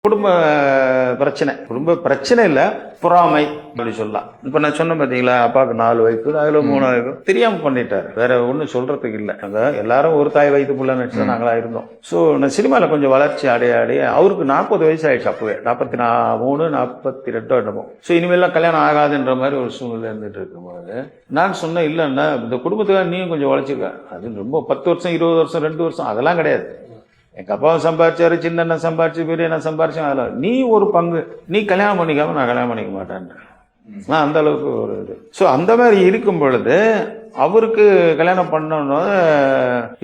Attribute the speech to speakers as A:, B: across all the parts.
A: குடும்ப பிரச்சனை இல்ல, பொறாமை அப்படி சொல்லலாம். இப்ப நான் சொன்ன பாத்தீங்களா, அப்பாவுக்கு 4 வயசு, அதுல 3 வயசு தெரியாம பண்ணிட்டாரு. வேற ஒண்ணும் சொல்றதுக்கு இல்ல. எல்லாரும் ஒரு தாய் வயிற்று புள்ள நினைச்சுதான் நாங்களா இருந்தோம். சோ நான் சினிமால கொஞ்சம் வளர்ச்சி அடைய அவருக்கு 40 வயசு ஆயிடுச்சு. அப்பவே 43, 42 என்னமோ. சோ இனிமேல்லாம் கல்யாணம் ஆகாதுன்ற மாதிரி ஒரு சூழ்நிலை இருந்துட்டு இருக்கும்போது நான் சொன்னேன், இல்லன்னா இந்த குடும்பத்துக்காக நீயும் கொஞ்சம் வளர்ச்சிருக்க. அது ரொம்ப 10 வருஷம் 20 வருஷம் 2 வருஷம் அதெல்லாம் கிடையாது. எங்க அப்பாவும் சம்பாரிச்சாரு, சின்ன அண்ணன் சம்பாரிச்சு, பெரிய அண்ணன் சம்பாரிச்சேன். அதில் நீ ஒரு பங்கு, நீ கல்யாணம் பண்ணிக்காம நான் கல்யாணம் பண்ணிக்க மாட்டேன். நான் அந்த அளவுக்கு ஒரு இது. ஸோ அந்த மாதிரி இருக்கும் பொழுது அவருக்கு கல்யாணம் பண்ணணும்.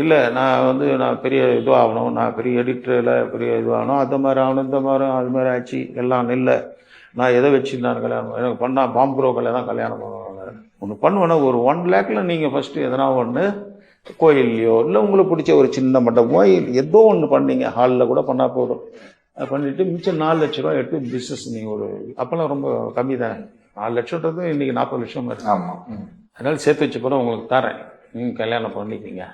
A: இல்லை நான் பெரிய இதுவாகணும், நான் பெரிய எடிட்டரில் பெரிய இதுவாகணும், அந்த மாதிரி ஆகணும், இந்த மாதிரி அது மாதிரி ஆச்சு எல்லாம் இல்லை. நான் எதை வச்சு நான் கல்யாணம் எனக்கு பண்ணால் பாம்புரோக்களை தான் கல்யாணம் பண்ணுவாங்க. ஒன்று பண்ணுவேன்னா ஒரு 1 lakhல நீங்கள் ஃபஸ்ட்டு எதனா ஒன்று கோயில்லையோ இல்லை உங்களுக்கு பிடிச்ச ஒரு சின்ன மண்டபமோ ஏதோ ஒன்று பண்ணீங்க, ஹாலில் கூட பண்ணால் போதும். பண்ணிட்டு மிச்சம் 4 லட்ச ரூபா எடுத்து பிஸ்னஸ் நீங்கள் ஒரு அப்போல்லாம் ரொம்ப கம்மி தானே. 4 லட்சம்ன்றது இன்னைக்கு 40 லட்சம் இருக்கு.
B: ஆமாம்.
A: அதனால சேர்த்து வச்ச போல உங்களுக்கு தரேன், நீங்கள் கல்யாணம் பண்ணிக்கிங்க.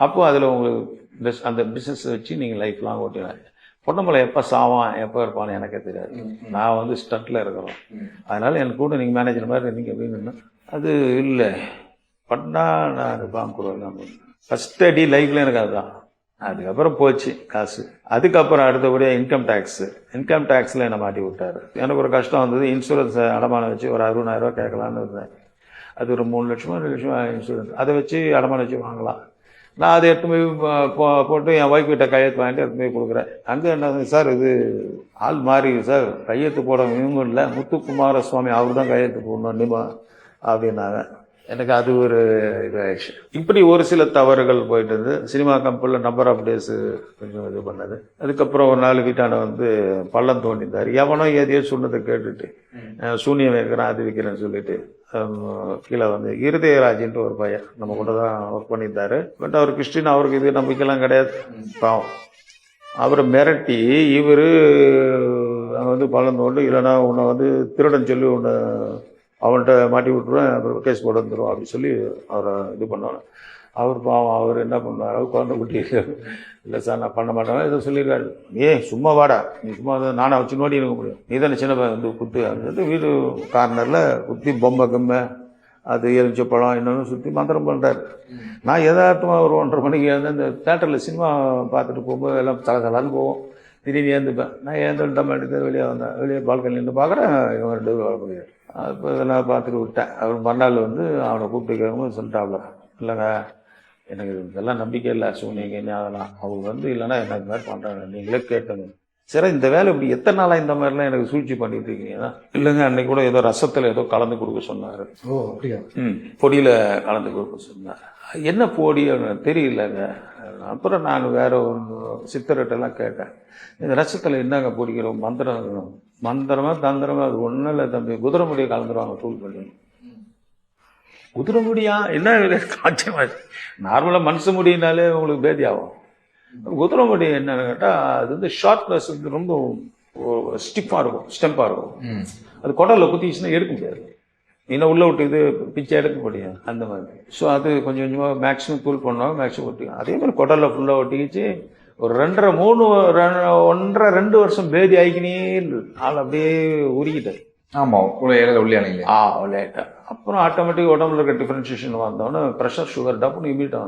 A: அப்போ அதில் உங்களுக்கு அந்த பிஸ்னஸ் வச்சு நீங்கள் லைஃப் லாங் ஓட்டினாங்க. பொண்ணம்பளை எப்போ சாவான் எப்போ இருப்பான்னு எனக்கே தெரியாது. நான் ஸ்டண்ட்டில் இருக்கிறோம். அதனால எனக்கு கூட நீங்கள் மேனேஜர் மாதிரி இருந்தீங்க அப்படின்னு. அது இல்லை பண்ணா நான் பாங்குறோம். ஃபர்ஸ்ட் அடி லைஃப்ல எனக்கு அதுதான். அதுக்கப்புறம் போச்சு காசு. அதுக்கப்புறம் அடுத்தபடியாக இன்கம் டேக்ஸில் என்னை மாட்டி விட்டாரு. எனக்கு ஒரு கஷ்டம் வந்தது. இன்சூரன்ஸ் அடமானம் வச்சு ஒரு 60,000 ரூபா கேட்கலான்னு இருந்தேன். அது ஒரு 3 லட்சமோ 2 லட்சமோ இன்சூரன்ஸ். அதை வச்சு அடமானம் வச்சு வாங்கலாம். நான் அதை எடுத்து போய் போட்டு என் ஒய்ஃப் கிட்ட கையெழுத்து வாங்கிட்டு எடுத்து போய் கொடுக்குறேன். அங்கே என்ன சார், இது ஆள் மாறி சார், கையெழுத்து போட இவங்க இல்லை, முத்துக்குமார சுவாமி அவர் தான் கையெழுத்து போடணும் நிமா அப்படின்னாங்க. எனக்கு அது ஒரு இதாகிடுச்சு. இப்படி ஒரு சில தவறுகள் போயிட்டு இருந்து சினிமா கம்பெனியில் நம்பர் ஆஃப் டேஸ் கொஞ்சம் இது பண்ணது. அதுக்கப்புறம் ஒரு நாள் வீட்டாண்ட பள்ளம் தோண்டிந்தார். எவனோ எதையோ சொன்னதை கேட்டுட்டு சூனியம் வைக்கிறேன் அது வைக்கிறேன்னு சொல்லிட்டு கீழே இருதயராஜின்ட்டு ஒரு பையன் நம்ம கூட தான் ஒர்க் பண்ணியிருந்தாரு. பட் அவர் கிறிஸ்டின், அவருக்கு இது நம்பிக்கைலாம் கிடையாது. பாவம் அவரை மிரட்டி இவர் பள்ளம் தோண்டு, இல்லைன்னா உன்னை திருடன் சொல்லி உன்னை அவன்கிட்ட மாட்டி விட்டுருவேன், அப்புறம் கேஸ் போட வந்துடும் அப்படின்னு சொல்லி அவரை இது பண்ணாங்க. அவர் பாவம் அவர் என்ன பண்ணுவார், அவர் குழந்தை குட்டி இல்லை சார் நான் பண்ண மாட்டேன் இதை சொல்லியிருக்காரு. சும்மா வாடா, நீ சும்மா நானே வச்சு நோடி இருக்க முடியும், நீ தானே சின்ன குத்து அப்படின்னு வீடு கார்னரில் குத்தி பொம்மை கம்மை அது எலுமிச்சப்பழம் இன்னொன்று சுற்றி மந்திரம் பண்ணுறாரு. நான் எதார்த்தமாக ஒரு 1:30 மணிக்கு இந்த தேட்டரில் சினிமா பார்த்துட்டு போகும்போது எல்லாம் தலன்னு போவோம். திடீர்னு ஏந்துப்பேன். நான் ஏந்துட்டேன் எடுத்து வெளியே வந்தேன். வெளியே பால்கனி நின்று பார்க்குறேன், இவன் 2 பேரும் வர முடியாது. அப்போ இதெல்லாம் பார்த்துட்டு விட்டேன். அவர் மறுநாள் அவனை கூப்பிட்டு கேட்கும்போது சொல்லிட்டாப்ல, இல்லைங்க எனக்கு இதெல்லாம் நம்பிக்கை இல்லை, சூனியங்க அதெல்லாம் அவங்க இல்லைன்னா என்ன இது மாதிரி பண்ணுறாங்க, நீங்களே கேட்டுங்க. சரி இந்த வேலை இப்படி எத்தனை நாளாக இந்த மாதிரிலாம் எனக்கு சூழ்ச்சி பண்ணிட்டு இருக்கீங்க. இல்லைங்க அன்னைக்கு கூட ஏதோ ரசத்தில் ஏதோ கலந்து கொடுக்க சொன்னார்.
B: ஓ அப்படியா?
A: பொடியில் கலந்து கொடுக்க சொன்னார். என்ன பொடி தெரியலங்க. அப்புறம் நான் வேற ஒரு சித்தர்கிட்டலாம் கேட்டேன், இந்த ரசத்தில் என்னங்க பொடிக்கிறோம், மந்திரமா தந்திரமா அது ஒன்றும் இல்லை தம்பி, குதிரை முடியை கலந்துருவாங்க தூள் பண்ணி. குதிரை முடியா என்ன காட்சியமா? நார்மலாக மனுஷ முடியினாலே உங்களுக்கு பேதி ஆகும். குதிரை முடி என்னன்னு கேட்டால் அது ஷார்ப்னஸ் ரொம்ப ஸ்டெம்பாக இருக்கும். அது குடலில் குத்திச்சுன்னா எடுக்க முடியாது. இன்னும் உள்ள விட்டு இது பிச்சை எடுக்க முடியும் அந்த மாதிரி. ஸோ அது கொஞ்சம் கொஞ்சமாக மேக்ஸிமம் தூள் பண்ணுவாங்க, மேக்ஸிமம் ஒட்டிக்கும். அதே மாதிரி குடலில் ஃபுல்லாக ஒட்டிக்கிச்சு. ஒரு 1.5 வருஷம் பேதி ஆகிக்கினே ஆள் அப்படியே உருகிட்டார்.
B: ஆமாம், உள்ளே
A: விளையாட்டா. அப்புறம் ஆட்டோமேட்டிக் உடம்புல இருக்க டிஃபரன்சியேஷன் வந்தோன்னே ப்ரெஷர் சுகர் டப்புன்னு இமீடியட்டாக